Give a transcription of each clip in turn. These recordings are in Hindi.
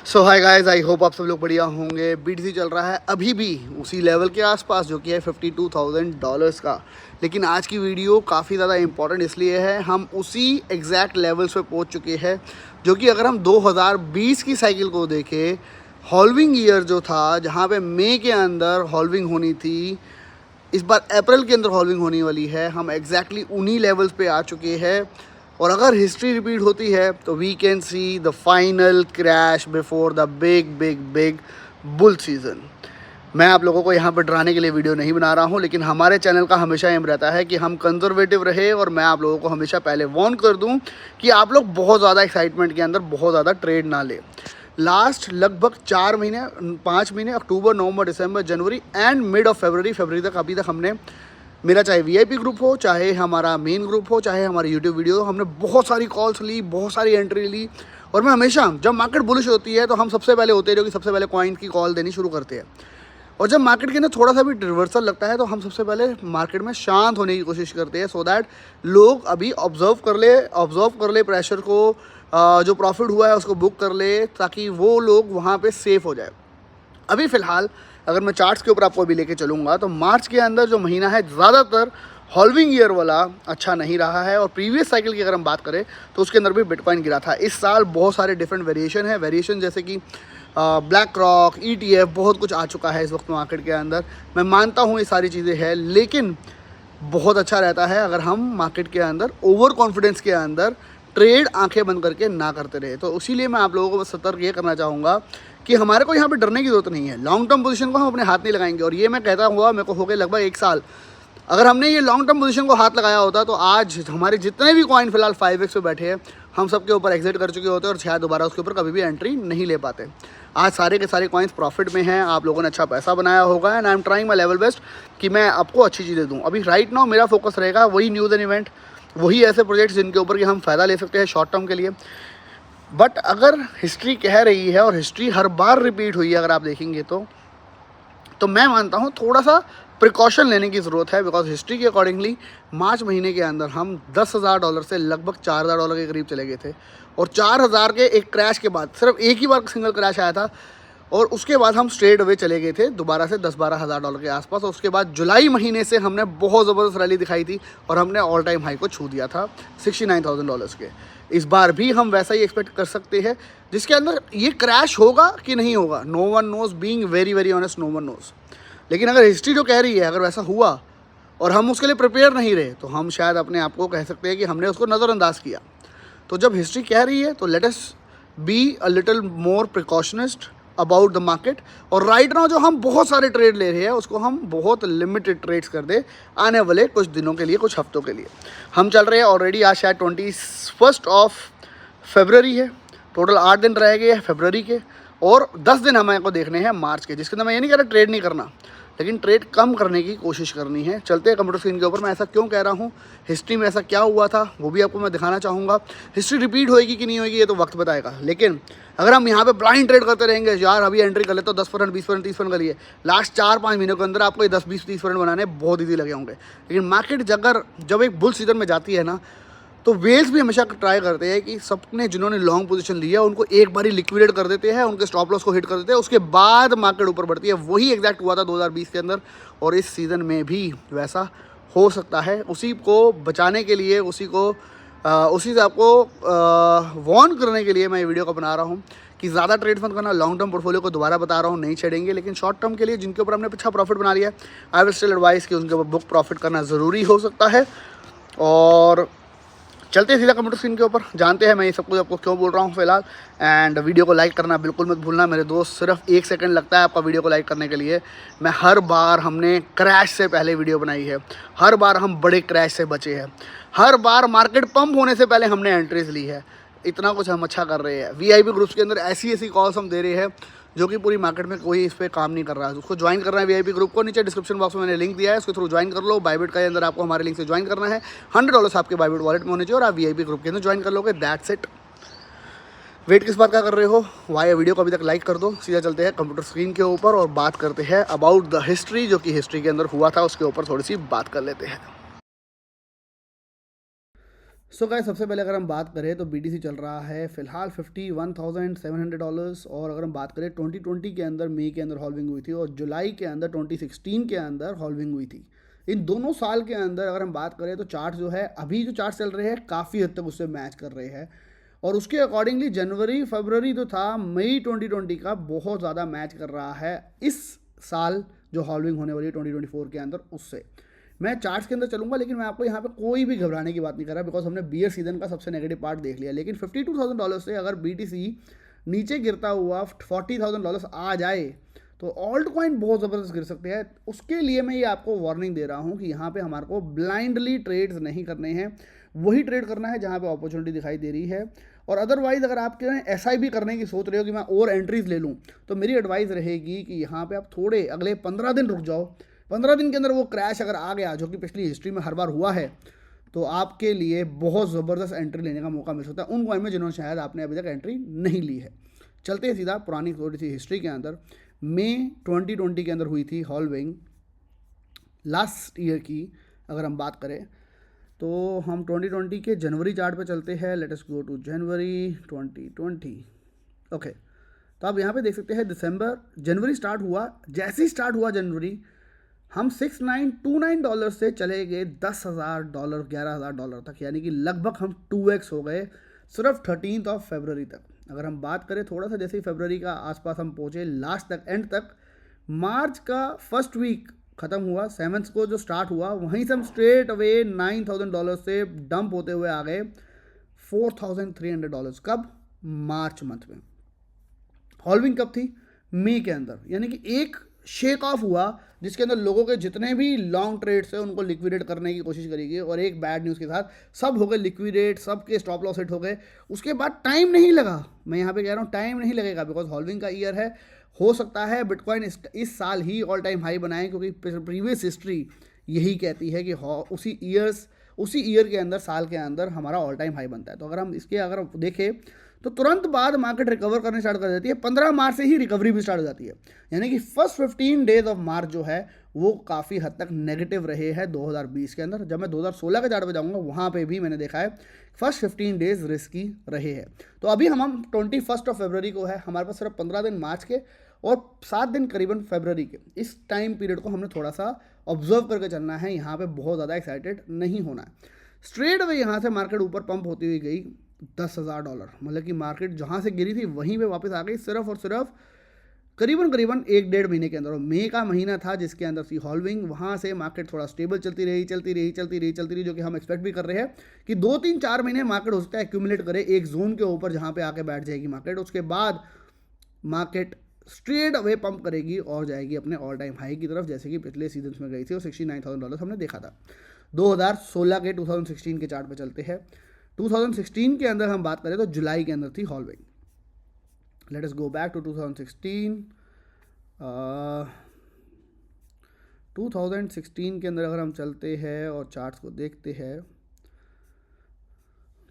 So hi guys, I hope आप सब लोग बढ़िया होंगे। BTC चल रहा है अभी भी उसी लेवल के आसपास जो कि है $52,000 का। लेकिन आज की वीडियो काफ़ी ज़्यादा इंपॉर्टेंट इसलिए है, हम उसी एग्जैक्ट लेवल्स पे पहुंच चुके हैं जो कि अगर हम 2020 की साइकिल को देखें, हॉल्विंग ईयर जो था, जहां पे मई के अंदर हॉल्विंग होनी थी, इस बार अप्रैल के अंदर हॉल्विंग होने वाली है। हम एग्जैक्टली उन्हीं लेवल्स पे आ चुके हैं और अगर हिस्ट्री रिपीट होती है तो we can see the final crash before the big big big bull season. मैं आप लोगों को यहाँ पर डराने के लिए वीडियो नहीं बना रहा हूँ, लेकिन हमारे चैनल का हमेशा एम रहता है कि हम कंजर्वेटिव रहे और मैं आप लोगों को हमेशा पहले वार्न कर दूँ कि आप लोग बहुत ज़्यादा एक्साइटमेंट के अंदर बहुत ज़्यादा ट्रेड ना लें। लास्ट लगभग 4 महीने 5 महीने, अक्टूबर, नवंबर, दिसंबर, जनवरी एंड मिड ऑफ फरवरी तक अभी तक हमने, मेरा चाहे VIP ग्रुप हो, चाहे हमारा मेन ग्रुप हो, चाहे हमारी यूट्यूब वीडियो हो, हमने बहुत सारी कॉल्स ली, बहुत सारी एंट्री ली। और मैं हमेशा, जब मार्केट बुलिश होती है तो हम सबसे पहले होते हैं जो कि सबसे पहले कॉइन की कॉल देनी शुरू करते हैं। और जब मार्केट के अंदर थोड़ा सा भी रिवर्सल लगता है तो हम सबसे पहले मार्केट में शांत होने की कोशिश करते हैं, सो दैट लोग अभी ऑब्जर्व कर ले प्रेशर को, जो प्रॉफिट हुआ है उसको बुक कर ले, ताकि वो लोग वहाँ पे सेफ हो जाए। अभी फ़िलहाल अगर मैं चार्ट्स के ऊपर आपको अभी लेके चलूँगा तो मार्च के अंदर जो महीना है ज़्यादातर हॉल्विंग ईयर वाला अच्छा नहीं रहा है। और प्रीवियस साइकिल की अगर हम बात करें तो उसके अंदर भी बिटकॉइन गिरा था। इस साल बहुत सारे डिफरेंट वेरिएशन जैसे कि ब्लैक रॉक, ETF, बहुत कुछ आ चुका है इस वक्त मार्केट के अंदर। मैं मानता हूँ ये सारी चीज़ें हैं, लेकिन बहुत अच्छा रहता है अगर हम मार्केट के अंदर ओवर कॉन्फिडेंस के अंदर ट्रेड आंखें बंद करके ना करते रहे। तो इसीलिए मैं आप लोगों को बस सतर्क ये करना चाहूँगा कि हमारे को यहाँ पे डरने की ज़रूरत नहीं है। लॉन्ग टर्म पोजीशन को हम अपने हाथ नहीं लगाएंगे। और ये मैं कहता हुआ मेरे को हो गए लगभग 1 साल। अगर हमने ये लॉन्ग टर्म पोजीशन को हाथ लगाया होता तो आज हमारे जितने भी कॉइन फिलहाल 5x पे बैठे हैं, हम सब के ऊपर एग्जिट कर चुके होते और शायद दोबारा उसके ऊपर कभी भी एंट्री नहीं ले पाते। आज सारे के सारे कॉइन्स प्रॉफिट में हैं, आप लोगों ने अच्छा पैसा बनाया होगा and I am trying my level best कि मैं आपको अच्छी चीज़ें दूँ। अभी राइट नाउ मेरा फोकस रहेगा वही न्यूज़ एंड इवेंट, वही ऐसे प्रोजेक्ट्स जिनके ऊपर कि हम फ़ायदा ले सकते हैं शॉर्ट टर्म के लिए। बट अगर हिस्ट्री कह रही है, और हिस्ट्री हर बार रिपीट हुई है अगर आप देखेंगे तो मैं मानता हूँ थोड़ा सा प्रिकॉशन लेने की ज़रूरत है। बिकॉज हिस्ट्री के अकॉर्डिंगली मार्च महीने के अंदर हम $10,000 से लगभग $4,000 के करीब चले गए थे। और 4,000 के एक क्रैश के बाद सिर्फ एक ही बार सिंगल क्रैश आया था और उसके बाद हम स्ट्रेट अवे चले गए थे दोबारा से $10-12 हज़ार के आसपास। और उसके बाद जुलाई महीने से हमने बहुत ज़बरदस्त रैली दिखाई थी और हमने ऑल टाइम हाई को छू दिया था $69,000 के। इस बार भी हम वैसा ही एक्सपेक्ट कर सकते हैं, जिसके अंदर ये क्रैश होगा कि नहीं होगा, no one knows, being very very honest, no one knows. लेकिन अगर हिस्ट्री जो कह रही है, अगर वैसा हुआ और हम उसके लिए प्रिपेयर नहीं रहे तो हम शायद अपने आप को कह सकते हैं कि हमने उसको नज़रअंदाज किया। तो जब हिस्ट्री कह रही है तो let us be a little more precautionist about the market. और राइट नाउ जो हम बहुत सारे ट्रेड ले रहे हैं उसको हम बहुत लिमिटेड ट्रेड्स कर दे आने वाले कुछ दिनों के लिए, कुछ हफ्तों के लिए। हम चल रहे हैं ऑलरेडी, आज शायद 21 फरवरी है। टोटल 8 दिन रह गए हैं फरवरी के और 10 दिन हमें को देखने हैं मार्च के, जिसके अंदर मैं ये नहीं कह रहा ट्रेड नहीं करना, लेकिन ट्रेड कम करने की कोशिश करनी है। चलते हैं कंप्यूटर स्क्रीन के ऊपर। मैं ऐसा क्यों कह रहा हूँ, हिस्ट्री में ऐसा क्या हुआ था वो भी आपको मैं दिखाना चाहूँगा। हिस्ट्री रिपीट होएगी कि नहीं होएगी ये तो वक्त बताएगा, लेकिन अगर हम यहाँ पे ब्लाइंड ट्रेड करते रहेंगे, यार अभी एंट्री कर ले तो 10%, 20%, 30% करिए, लास्ट 4-5 महीनों के अंदर आपको ये 10, 20, 30% बनाने बहुत ईजी लगे होंगे। लेकिन मार्केट जब एक बुल सीजन में जाती है ना, तो वेल्स भी हमेशा ट्राई करते हैं कि सबने जिन्होंने लॉन्ग पोजीशन लिया उनको एक बार ही लिक्विडेट कर देते हैं, उनके स्टॉप लॉस को हिट कर देते हैं, उसके बाद मार्केट ऊपर बढ़ती है। वही एग्जैक्ट हुआ था 2020 के अंदर और इस सीज़न में भी वैसा हो सकता है। उसी को बचाने के लिए, उसी से आपको वार्न करने के लिए मैं ये वीडियो को बना रहा हूँ कि ज़्यादा ट्रेड मत करना। लॉन्ग टर्म पोर्टफोलियो को दोबारा बता रहा हूँ, नहीं छेड़ेंगे, लेकिन शॉर्ट टर्म के लिए जिनके ऊपर हमने अच्छा प्रॉफिट बना लिया है, आई विल स्टिल एडवाइस कि उनके ऊपर बुक प्रॉफिट करना ज़रूरी हो सकता है। और चलते हैं सीधा कंप्यूटर स्क्रीन के ऊपर, जानते हैं मैं ये सब कुछ आपको क्यों बोल रहा हूँ फिलहाल। एंड वीडियो को लाइक करना बिल्कुल मत भूलना मेरे दोस्त, सिर्फ 1 सेकंड लगता है आपका वीडियो को लाइक करने के लिए। मैं हर बार हमने क्रैश से पहले वीडियो बनाई है, हर बार हम बड़े क्रैश से बचे हैं, हर बार मार्केट पंप होने से पहले हमने एंट्रीज ली है। इतना कुछ हम अच्छा कर रहे हैं। VIP ग्रुप्स के अंदर ऐसी कॉल्स हम दे रहे हैं जो कि पूरी मार्केट में कोई इस पर काम नहीं कर रहा है। उसको ज्वाइन करना है VIP ग्रुप को, नीचे डिस्क्रिप्शन बॉक्स में मैंने लिंक दिया है, उसके थ्रू ज्वाइन कर लो। बाइबिट के अंदर आपको हमारे लिंक से ज्वाइन करना है, $100 आपके बाइबिट वॉलेट में होने चाहिए और आप VIP ग्रुप के अंदर ज्वाइन कर लोगे, दैट्स इट। वेट किस बात का कर रहे हो, वाई वीडियो को अभी तक लाइक कर दो। सीधा चलते हैं कंप्यूटर स्क्रीन के ऊपर और बात करते हैं अबाउट द हिस्ट्री, जो कि हिस्ट्री के अंदर हुआ था उसके ऊपर थोड़ी सी बात कर लेते हैं। सो गाइस, सबसे पहले अगर हम बात करें तो BTC चल रहा है फिलहाल $51,700, और अगर हम बात करें 2020 के अंदर मई के अंदर हॉल्विंग हुई थी और जुलाई के अंदर 2016 के अंदर हॉल्विंग हुई थी। इन दोनों साल के अंदर अगर हम बात करें तो चार्ट जो है, अभी जो चार्ट चल रहे हैं काफ़ी हद तक उससे मैच कर रहे हैं, और उसके अकॉर्डिंगली जनवरी फरवरी जो था मई 2020 का बहुत ज़्यादा मैच कर रहा है इस साल जो हॉल्विंग होने वाली है 2024 के अंदर उससे। मैं चार्ट्स के अंदर चलूंगा, लेकिन मैं आपको यहाँ पे कोई भी घबराने की बात नहीं कर रहा, बिकॉज हमने बियर सीजन का सबसे नेगेटिव पार्ट देख लिया। लेकिन $52,000 से अगर BTC नीचे गिरता हुआ $40,000 आ जाए तो ऑल्ट कॉइन बहुत ज़बरदस्त गिर सकते हैं। उसके लिए मैं ये आपको वार्निंग दे रहा हूँ कि यहाँ पे हमारे को ब्लाइंडली ट्रेड्स नहीं करने हैं, वही ट्रेड करना है जहाँ पे अपॉर्चुनिटी दिखाई दे रही है। और अदरवाइज़ अगर आप SIP करने की सोच रहे हो कि मैं और एंट्रीज ले लूँ, तो मेरी एडवाइस रहेगी कि यहाँ पे आप थोड़े अगले 15 दिन रुक जाओ। 15 दिन के अंदर वो क्रैश अगर आ गया, जो कि पिछली हिस्ट्री में हर बार हुआ है, तो आपके लिए बहुत ज़बरदस्त एंट्री लेने का मौका मिल सकता है उन कॉइन में जिन्होंने शायद आपने अभी तक एंट्री नहीं ली है। चलते हैं सीधा पुरानी थोड़ी सी हिस्ट्री के अंदर। मई 2020 के अंदर हुई थी हॉल्विंग लास्ट ईयर की। अगर हम बात करें तो हम 2020 के जनवरी चार्ट पे चलते हैं। Let us go to January 2020। Okay, तो आप यहाँ पे देख सकते हैं जनवरी स्टार्ट हुआ। जैसे ही स्टार्ट हुआ जनवरी, हम $6929 से चले गए $10,000 $11,000 तक, यानी कि लगभग हम 2x हो गए सिर्फ 13 फरवरी तक। अगर हम बात करें थोड़ा सा, जैसे ही फरवरी का आसपास हम पहुँचे लास्ट तक, एंड तक, मार्च का फर्स्ट वीक ख़त्म हुआ, 7th को जो स्टार्ट हुआ, वहीं से हम स्ट्रेट अवे $9,000 से डंप होते हुए आ गए $4,300। कब? मार्च मंथ में। हॉल्विंग कब थी? मई के अंदर, यानी कि एक शेक ऑफ हुआ जिसके अंदर लोगों के जितने भी लॉन्ग ट्रेड्स है उनको लिक्विडेट करने की कोशिश करेगी, और एक बैड न्यूज़ के साथ सब हो गए लिक्विडेट, सबके स्टॉप लॉस हिट हो गए। उसके बाद टाइम नहीं लगा, मैं यहाँ पे कह रहा हूँ टाइम नहीं लगेगा, बिकॉज हॉल्विंग का ईयर है। हो सकता है बिटकॉइन इस साल ही ऑल टाइम हाई बनाए, क्योंकि प्रीवियस हिस्ट्री यही कहती है कि उसी ईयर के अंदर, साल के अंदर हमारा ऑल टाइम हाई बनता है। तो अगर हम इसके अगर देखें तो तुरंत बाद मार्केट रिकवर करने स्टार्ट कर देती है। 15 मार्च से ही रिकवरी भी स्टार्ट हो जाती है, यानी कि फर्स्ट 15 डेज ऑफ मार्च जो है वो काफ़ी हद तक नेगेटिव रहे हैं 2020 के अंदर। जब मैं 2016 के चार्ट पे जाऊंगा, वहाँ पे भी मैंने देखा है फर्स्ट 15 डेज रिस्की रहे हैं। तो अभी हम 21 फरवरी को है, हमारे पास सिर्फ 15 दिन मार्च के और 7 दिन करीबन फरवरी के। इस टाइम पीरियड को हमने थोड़ा सा ऑब्जर्व करके चलना है, यहाँ पे बहुत ज़्यादा एक्साइटेड नहीं होना है। स्ट्रेट अवे यहाँ से मार्केट ऊपर पंप होती हुई गई $10,000, मतलब कि मार्केट जहाँ से गिरी थी वहीं पे वापस आ गई, सिर्फ और सिर्फ करीबन 1-1.5 महीने के अंदर। और मई का महीना था जिसके अंदर थी हॉल्विंग, वहाँ से मार्केट थोड़ा स्टेबल चलती रही, जो कि हम एक्सपेक्ट भी कर रहे हैं कि 2-3-4 महीने मार्केट हो सकता है एक्यूमुलेट करे एक जोन के ऊपर, जहाँ पे आके बैठ जाएगी मार्केट। उसके बाद मार्केट स्ट्रेट अवे पंप करेगी और जाएगी अपने ऑल टाइम हाई की तरफ, जैसे कि पिछले सीजन में गई थी और $69,000 हमने देखा था। 2016 के चार्ट पे चलते हैं। 2016 के अंदर हम बात करें तो जुलाई के अंदर थी halving. Let us go back to 2016। 2016 के अंदर अगर हम चलते हैं और चार्ट्स को देखते हैं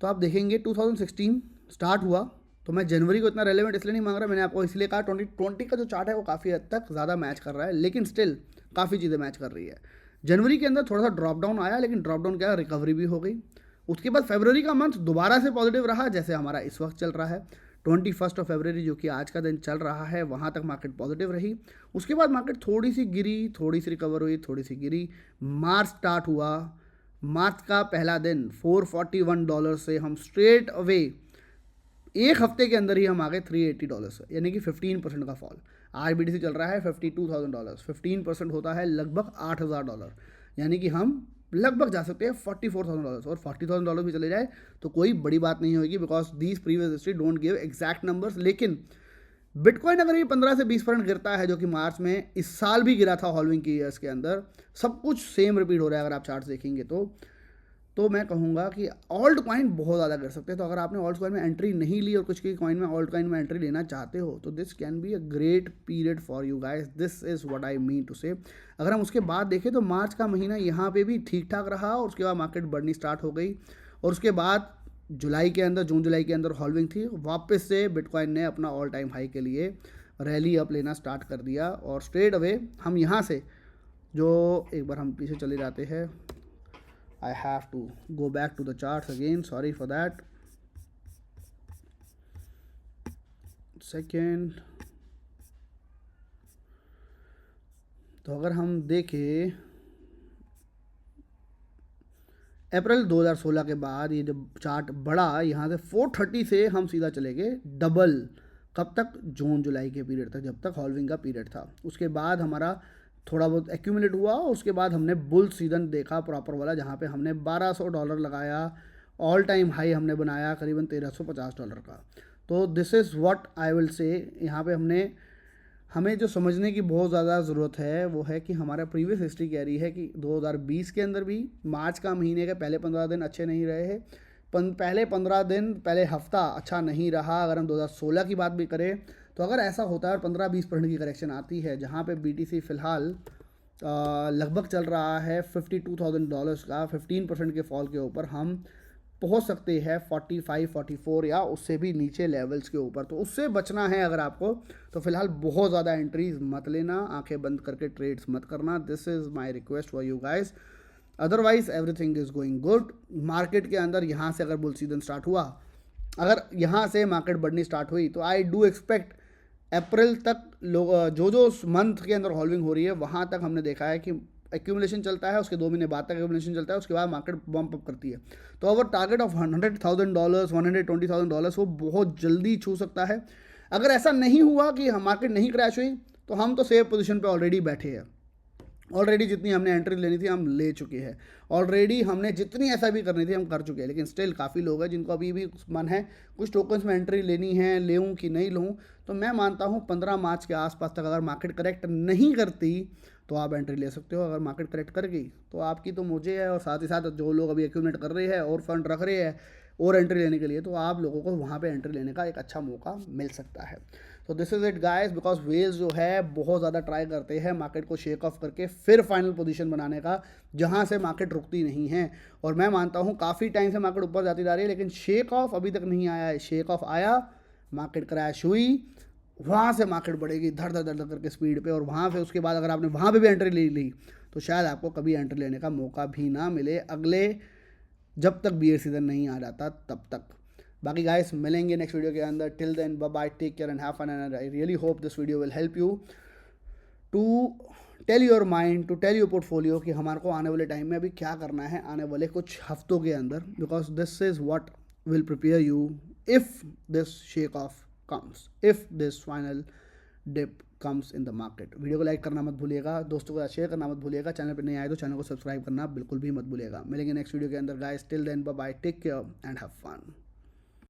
तो आप देखेंगे 2016 स्टार्ट हुआ, तो मैं जनवरी को इतना रेलेवेंट इसलिए नहीं मांग रहा, मैंने आपको इसलिए कहा 2020 का जो चार्ट है वो काफ़ी हद तक ज़्यादा मैच कर रहा है, लेकिन स्टिल काफ़ी चीज़ें मैच कर रही है। जनवरी के अंदर थोड़ा सा ड्रॉप डाउन आया, लेकिन ड्रॉप डाउन क्या, रिकवरी भी हो गई। उसके बाद फरवरी का मंथ दोबारा से पॉजिटिव रहा, जैसे हमारा इस वक्त चल रहा है। 21 फरवरी जो कि आज का दिन चल रहा है, वहाँ तक मार्केट पॉजिटिव रही। उसके बाद मार्केट थोड़ी सी गिरी, थोड़ी सी रिकवर हुई, थोड़ी सी गिरी। मार्च स्टार्ट हुआ, मार्च का पहला दिन $441 से हम स्ट्रेट अवे एक हफ्ते के अंदर ही हम आ गए $380 से, यानी कि 15% का फॉल। आज BTC चल रहा है $52,000, 15% होता है लगभग $8,000, यानी कि हम लगभग जा सकते हैं $44,000, और $40,000 भी चले जाए तो कोई बड़ी बात नहीं होगी, because these previous history don't give exact numbers. लेकिन बिटकॉइन अगर ये 15 से 20% गिरता है, जो कि मार्च में इस साल भी गिरा था हॉल्विंग के ईयर्स के अंदर, सब कुछ सेम रिपीट हो रहा है अगर आप चार्ट देखेंगे तो मैं कहूँगा कि ऑल्ट कॉइन बहुत ज़्यादा गिर सकते हैं। तो अगर आपने ऑल्ट कॉइन में एंट्री नहीं ली और कुछ की कॉइन में ऑल्ट कॉइन में एंट्री लेना चाहते हो, तो this can be a great period for you guys, this is what I mean to say. अगर हम उसके बाद देखें तो मार्च का महीना यहाँ पे भी ठीक ठाक रहा, और उसके बाद मार्केट बढ़नी स्टार्ट हो गई, और उसके बाद जुलाई के अंदर, जून जुलाई के अंदर हॉल्विंग थी। वापस से बिटकॉइन ने अपना ऑल टाइम हाई के लिए रैली अप लेना स्टार्ट कर दिया, और स्ट्रेट अवे हम यहाँ से जो एक बार हम पीछे चले जाते हैं I have to go back to the charts again, sorry for that. Second, तो अगर हम देखें अप्रैल 2016 के बाद ये जब चार्ट बढ़ा यहाँ से 430 से हम सीधा चले गए डबल, कब तक, जून जुलाई के पीरियड तक, जब तक हॉल्विंग का पीरियड था। उसके बाद हमारा थोड़ा बहुत एक्यूमुलेट हुआ, उसके बाद हमने बुल सीजन देखा प्रॉपर वाला, जहाँ पे हमने $1200 लगाया, ऑल टाइम हाई हमने बनाया करीबन $1350 का। तो this is what I will say, यहाँ पे हमें जो समझने की बहुत ज़्यादा ज़रूरत है वो है कि हमारा प्रीवियस हिस्ट्री कह रही है कि 2020 के अंदर भी मार्च का महीने के पहले 15 दिन अच्छे नहीं रहे हैं, पहले 15 दिन, पहले हफ्ता अच्छा नहीं रहा। अगर हम 2016 की बात भी करें तो अगर ऐसा होता है और 15-20% की करेक्शन आती है, जहाँ पे BTC फ़िलहाल लगभग चल रहा है $52,000 का, 15% के फॉल के ऊपर हम पहुंच सकते हैं 45-44 या उससे भी नीचे लेवल्स के ऊपर। तो उससे बचना है अगर आपको, तो फिलहाल बहुत ज़्यादा एंट्रीज मत लेना, आंखें बंद करके ट्रेड्स मत करना। This is my request for you guys, otherwise everything is going good. Market के अंदर यहाँ से अगर बुल सीजन स्टार्ट हुआ, अगर यहाँ से मार्केट बढ़नी स्टार्ट हुई, तो आई डू एक्सपेक्ट अप्रैल तक लोग जो मंथ के अंदर हॉल्विंग हो रही है वहाँ तक हमने देखा है कि एक्यूमुलेशन चलता है, उसके 2 महीने बाद तक एक्यूमुलेशन चलता है, उसके बाद मार्केट बम्प अप करती है। तो अवर टारगेट ऑफ $100,000 $120,000 वो बहुत जल्दी छू सकता है। अगर ऐसा नहीं हुआ कि मार्केट नहीं क्रैश हुई, तो हम तो सेफ पोजीशन पे ऑलरेडी बैठे हैं। ऑलरेडी जितनी हमने एंट्री लेनी थी हम ले चुके हैं, ऑलरेडी हमने जितनी ऐसा भी करनी थी हम कर चुके हैं। लेकिन स्टिल काफ़ी लोग हैं जिनको अभी भी मन है कुछ टोकन्स में एंट्री लेनी है, लूँ कि नहीं लूँ। तो मैं मानता हूँ 15 मार्च के आसपास तक अगर मार्केट करेक्ट नहीं करती तो आप एंट्री ले सकते हो। अगर मार्केट करेक्ट कर गई तो आपकी तो मुझे है, और साथ ही साथ जो लोग अभी एक्यूमुलेट कर रहे हैं और फंड रख रहे हैं और एंट्री लेने के लिए, तो आप लोगों को वहाँ पे एंट्री लेने का एक अच्छा मौका मिल सकता है। तो this is it guys, because whales जो है बहुत ज़्यादा ट्राई करते हैं मार्केट को शेक ऑफ करके फिर फाइनल पोजीशन बनाने का, जहाँ से मार्केट रुकती नहीं है। और मैं मानता हूँ काफ़ी टाइम से मार्केट ऊपर जाती जा रही है, लेकिन शेक ऑफ अभी तक नहीं आया है। शेक ऑफ आया, मार्केट क्रैश हुई, वहाँ से मार्केट बढ़ेगी धड़ धड़ धड़ करके स्पीड पे, और वहाँ पे उसके बाद अगर आपने वहाँ पे भी एंट्री ले ली तो शायद आपको कभी एंट्री लेने का मौका भी ना मिले अगले, जब तक बियर सीजन नहीं आ जाता तब तक। बाकी गाइस मिलेंगे नेक्स्ट वीडियो के अंदर। Till then bye bye, take care and have fun, and I really hope this video will help you to tell your mind, to tell your portfolio कि हमारे को आने वाले टाइम में अभी क्या करना है आने वाले कुछ हफ्तों के अंदर, because this is what will prepare you if this shake of comes, if this final dip comes in the market। Video को लाइक करना मत भूलिएगा, दोस्तों के साथ शेयर करना मत भूलिएगा, चैनल पर नहीं आए तो चैनल को सब्सक्राइब करना बिल्कुल भी मत भूलिएगा। मिलेंगे नेक्स्ट वीडियो के अंदर guys, till then bye bye, take care and have fun.